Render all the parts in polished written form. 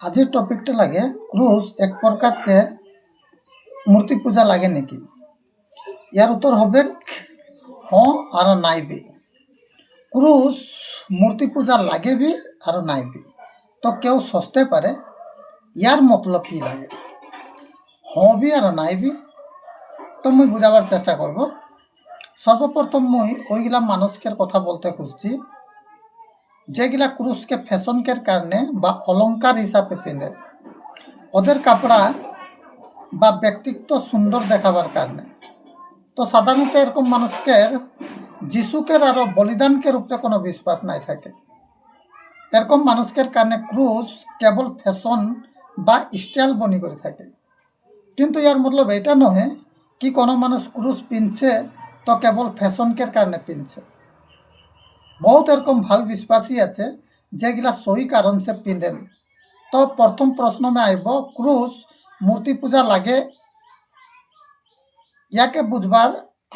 আজির টপিকটা লাগে ক্রুশ এক প্রকারকে মূর্তি পূজা লাগে নাকি। ইয়ার উত্তর হবে হ্যাঁ আর নাইবি। ক্রুশ মূর্তি পূজা লাগে বি আর নাইবি। তো কেউ সস্তে পারে ইয়ার মতলব কি লাগে, হ্যাঁ বি আর নাইবি। তো মুই বুঝাবার চেষ্টা করব। সর্বপ্রথম মুই ওইগুলা মানুষকের কথা বলতে খুঁজছি যেগুলা ক্রুশকে ফ্যাশনকের কারণে বা অলঙ্কার হিসাবে পিঁধে, ওদের কাপড়া বা ব্যক্তিত্ব সুন্দর দেখাবার কারণে। তো সাধারণত এরকম মানুষকের যিশুকের আরও বলিদানকের উপরে কোনো বিশ্বাস নাই থাকে। এরকম মানুষকের কারণে ক্রুশ কেবল ফ্যাশন বা স্টাইল বনি করে থাকে। কিন্তু ইয়ার মতলব এটা নহে কি কোনো মানুষ ক্রুশ পিনছে তো কেবল ফ্যাশনকের কারণে পিনছে। বহুত এরকম ভাল বিশ্বাসী আছে যেগুলা সহি কারণ সে পিঁধেন। তো প্রথম প্রশ্ন মে আইব ক্রুশ মূর্তি পূজা লাগে। ইয়াকে বুঝবার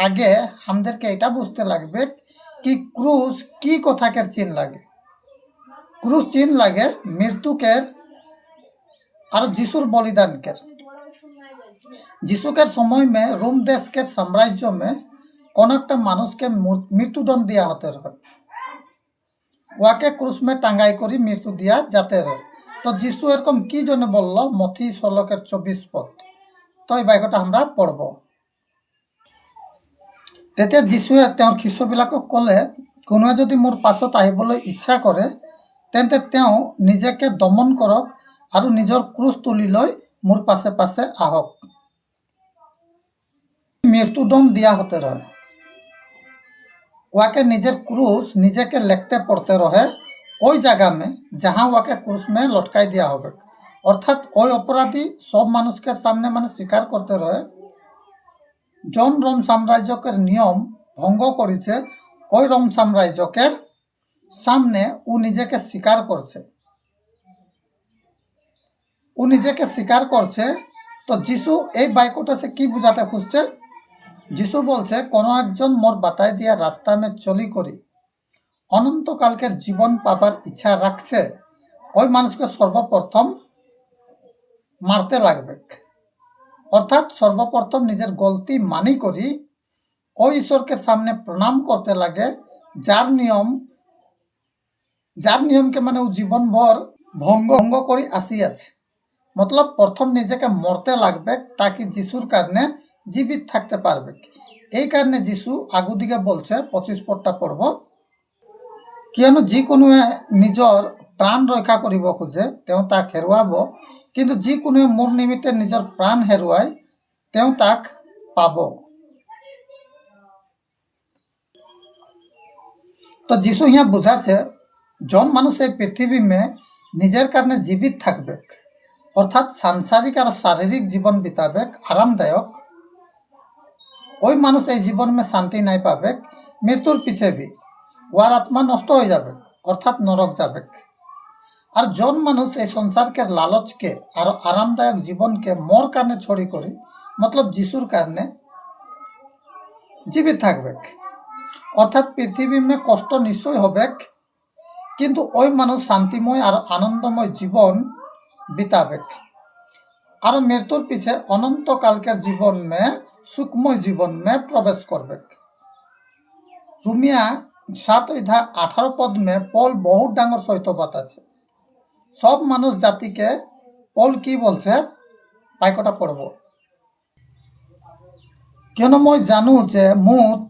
আগে আমাদেরকে এটা বুঝতে লাগবে কি ক্রুশ কি কথাকের চিহ্ন লাগে। ক্রুশ চিহ্ন লাগে মৃত্যুকের আর যিশুর বলিদানকের। যিশুকের समय में रोम देश के साम्राज्य में কোনো একটা মানুষকে মৃত্যুদণ্ড দেওয়া হতে হয়, ওয়াকে ক্রুশ में টাঙ্গাই করি মৃত্যু দিয়া যাতে রয়। তো যিশু এরকম কি জন্য বলল মথি 16:24 পদ। তো এই বাক্যটা আমরা পড়ব। তেতিয়া যিশুৱে তেওঁৰ শিষ্যবিলাকক ক'লে, কোনোৱে যদি মোৰ পাছত আহিবলৈ ইচ্ছা কৰে তেন্তে তেওঁ নিজকে দমন কৰক আৰু নিজৰ ক্ৰুচ তুলি লৈ মোৰ পাছে পাছে আহক। মৃত্যুদণ্ড দিয়া হতে রহে, ওয়াকে নিজের ক্রুশ নিজেকে लेखते पड़ते रहे ওই জায়গা में जहाँ ওয়াকে ক্রুশ में लटकाई दिया হবে। অর্থাৎ ওই অপরাধী সব মানুষকে সামনে মানে স্বীকার করতে রহে জন রোম সাম্রাজ্যকের নিয়ম ভঙ্গ করেছে, ওই রোম সাম্রাজ্যকের সামনে ও নিজেকে স্বীকার করছে। ও নিজেকে স্বীকার করছে। তো যিশু এই বাক্যটা সে কি বুঝাতে খুঁজছে? যিশু বলছে কোনো একজন মোর বাতাই দিয়া রাস্তা মে চলি করি অনন্তকালকের জীবন পাবার ইচ্ছা রাখছে, ওই মানুষকে সর্বপ্রথম মারতে লাগবে। অর্থাৎ সর্বপ্রথম নিজের গলতি মানি করি ওই ঈশ্বরকে সামনে প্রণাম করতে লাগে যার নিয়মকে মানে ও জীবনভর ভঙ্গ করে আসিয়াছে। মতলব প্রথম নিজেকে মরতে লাগবে তাকে যিশুর কারণে জীবিত থাকতে পারবে। এই কারণে যিশু আগু দিকে বলছে 25 পদটা পড়ব, কিয়নো যিকোনোৱে নিজৰ প্ৰাণ ৰক্ষা কৰিব খোজে তেওঁ তাক হেৰুৱাব, কিন্তু যিকোনোৱে মোৰ নিমিত্তে নিজৰ প্ৰাণ হেৰুৱায় তেওঁ তাক পাব। তো যিশু यहाँ বুঝাচ্ছে জন মানুষ এই পৃথিবী में নিজের কারণে জীবিত থাকবে, অর্থাৎ সাংসারিক আর শারীরিক জীবন বিতাবে আরামদায়ক, ওই মানুষ এই জীবন में শান্তি নাই পাবে, মৃত্যুর পিছে भी ওয়ার আত্মা নষ্ট হয়ে যাবে অর্থাৎ নরক যাবে। আর জন মানুষ এই সংসারকে লালচকে আর আরামদায়ক জীবনকে মোর কারণে ছড়ি করি মতলব যিশুর কারণে জীবিত থাকবে, অর্থাৎ পৃথিবী में কষ্ট নিশ্চয় হবে, কিন্তু ওই মানুষ শান্তিময় আর আনন্দময় জীবন বিতাবে আর মৃত্যুর পিছে অনন্তকালকের জীবন में সুখময় জীবন में प्रवेश করবে। রুমিয়া 7:18 পদ में পল বহুত ডাঙর সত্যবাদ আছে। সব মানুষ জাতিকে পল কি বলছে বাক্যটা পড়ব, কেন মই জানো যে মুঠ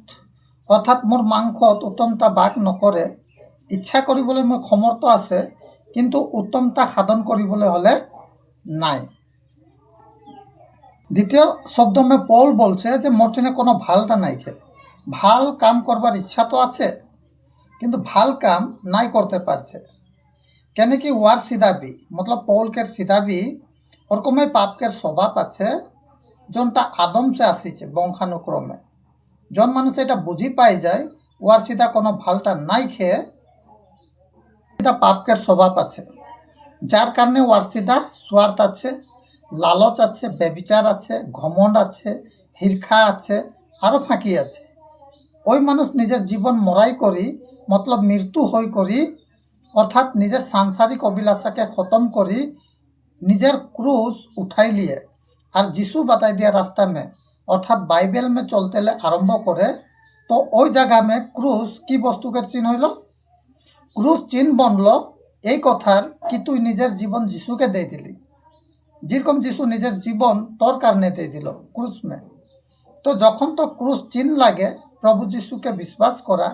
অর্থাৎ মোর মাংসত উত্তমতা বাস নকৰে, ইচ্ছা কৰিবলৈ মোৰ সমৰ্থ আছে কিন্তু উত্তমতা সাধন কৰিবলৈ হলে নাই। দ্বিতীয় শব্দ में পল বলছে যে মোর টিনে কোনো ভালটা নাই খে, ভাল কাম করবার ইচ্ছা তো আছে কিন্তু ভাল কাম নাই করতে পারছে। কেন কি ওয়ার সিদাবি মতলব পৌলকের সিদাবি ওরকমই পাপকের স্বভাব আছে যোনটা আদম সে আসিছে বংশানুক্রমে। জন মানুষ এটা বুঝি পাই যায় ওয়ার সিধা কোনো ভালটা নাই খেয়ে সিধা পাপকের স্বভাব আছে, যার কারণে ওয়ার সিধা স্বার্থ আছে, লালচ আছে, ব্যভিচার আছে, ঘমণ্ড আছে, হিরখা আছে, আরও ফাঁকি আছে। ওই মানুষ নিজের জীবন মরাই করি মতলব মৃত্যু হই করি অর্থাৎ নিজের সাংসারিক অভিলাষাকে খতম করি নিজের क्रूस उठाई लिए और जीसु बताई दिया रास्ता में अर्थात बाइबल में चलते ले आरम्भ करे तो ওই জায়গা में क्रूस की वस्तु के चिन्ह हইল क्रूस चिन्ह बनल এই কথার কি তুই নিজের জীবন যিশুকে দিয়ে দিলি যেরকম যিশু নিজের জীবন তোর কারণে দিয়ে দিল ক্রুশ में তো যখন তো ক্রুশ চিহ্ন লাগে প্রভু যিশুকে বিশ্বাস করা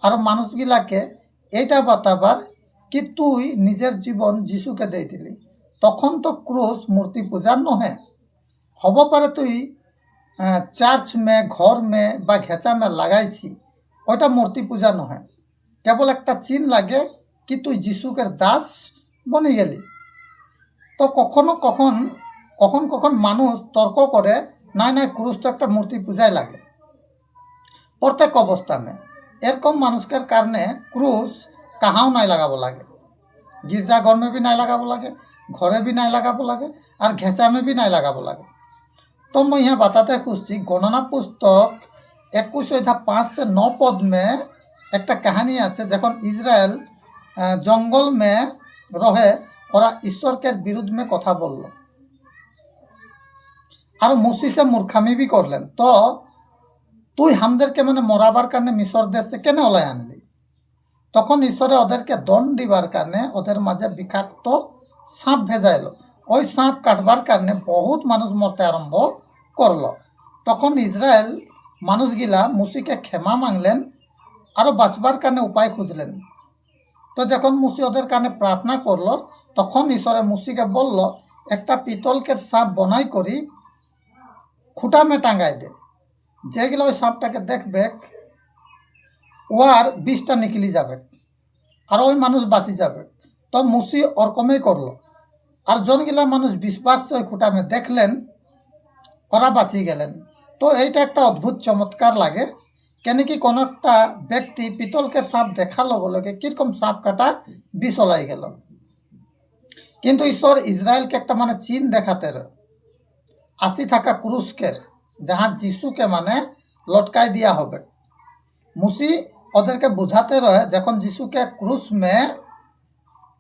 আর মানুষগুলাকে এইটা বাতাবার কি তুই নিজের জীবন যিশুকে দিয়ে দিলি তখন তো ক্রুশ মূর্তি পূজা নহে হব পারে তুই চার্চ মে ঘর মে বা ঘেঁচা মে লাগাইছি ওইটা মূর্তি পূজা নহে কেবল একটা চিহ্ন লাগে কি তুই যিশুকের দাস বনে গেলি তো কখনো কখন কখন কখন মানুষ তর্ক করে না না ক্রুশ তো একটা মূর্তি পূজায় লাগে প্রত্যেক অবস্থা में এরকম মানুষের কারণে ক্রুশ কাহাও নাই লাগাবো লাগে गिरजाघर में भी नहीं लगाबो लगे घरे भी नहीं लगाबो लगे और घेचा में भी नहीं लगाबो लगे तो मैं यहाँ बताते खुशी गणना पुस्तक 21:5-9 में एक कहानी आछे जखन इजराइल जंगल में रहे ओरा ईश्वर के विरुद्ध में कथा बोलल और मुसी से मूर्खामी भी करलेन तो তুই আমাদেরকে মানে মরাবার কারণে মিশর দেশে কেন ওলাই আনলি তখন ঈশ্বরে ওদেরকে দণ্ড দিবার কারণে ওদের মাঝে বিষাক্ত সাপ ভেজা এলো ওই সাপ কাটবার কারণে বহুত মানুষ মরতে আরম্ভ করলো তখন ইসরায়েল মানুষগুলা মুসিকে ক্ষমা মাংলেন আরও বাঁচবার কারণে উপায় খুঁজলেন তো যখন মুসি ওদের কারণে প্রার্থনা করলো তখন ঈশ্বরে মুসিকে বলল একটা পিতলকের সাপ বনাই করি খুঁটা মে টাঙ্গাই দে যেগুলো ওই সাপটাকে দেখবে ওয়ার বিষটা নিকলি যাবে আর ওই মানুষ বাঁচি যাবে তো মুসি ওরকমই করলো আর জনগুলা মানুষ বিশ্বাস ওই খুঁটামে দেখলেন ওরা বাঁচি গেলেন তো এইটা একটা অদ্ভুত চমৎকার লাগে কেন কি কোনো একটা ব্যক্তি পিতলকে সাপ দেখার লগে লগে কীরকম সাপ কাটা বিষ ওলাই গেল কিন্তু ঈশ্বর ইসরায়েলকে একটা মানে চিহ্ন দেখাতে আসি থাকা ক্রুশকে जहाँ जीशु के माने लटकाई दिया होबे मुसी ओदेरके बुझाते रहे जखन जीशु के क्रूस में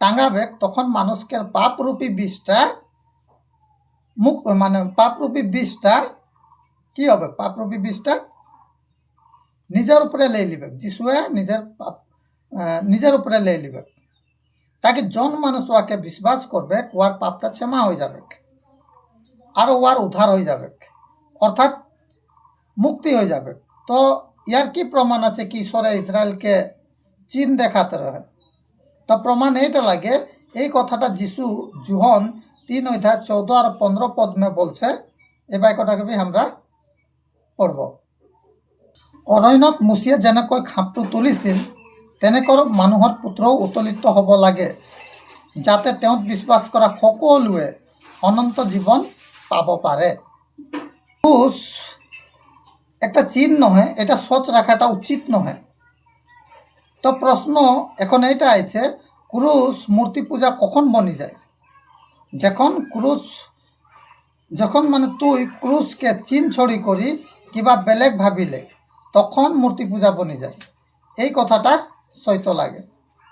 टांगाबे तखन मानुषके पाप रूपी বিষটা मुख माने पाप रूपी বিষটা কি হবে पाप रूपी বিষটা নিজের উপরে লই লিবে যিশুয়ে নিজের উপরে লই লিবে ताकि জন মানুষ ওকে বিশ্বাস করবে ওর পাপটা ক্ষমা হয়ে যাবে আর ওর উদ্ধার হয়ে যাবে अर्थात मुक्ति हो जाए तो यार की प्रमाण आछे कि ईश्वर इस्राएल के चिन्ह देखाते रहे तो प्रमाण एटा लागे এই কথাটা যিশু যোহন 3:14 और 15 में बोलছে এই বাক্যটাকে भी আমরা পড়ব অরণ্যত মুছিয়ে যেনেকৈ খাপটো তুলিছিল তেনেকৈ মানুহৰ পুত্ৰও উতলিত হ'ব লাগে যাতে তেওঁত বিশ্বাস কৰা সকলোৱে অনন্ত জীবন পাব পাৰে ক্রুশ একটা চিহ্ন নহে এটা সোচ রাখাটা উচিত নহে তো প্রশ্ন এখন এইটা আছে ক্রুশ মূর্তি পূজা কখন বনি যায় যখন মানে তুই ক্রুশকে চিহ্ন ছড়ি করি কিবা বেলেগ ভাবিলে তখন মূর্তি পূজা বনি যায় এই কথাটা সত্য লাগে।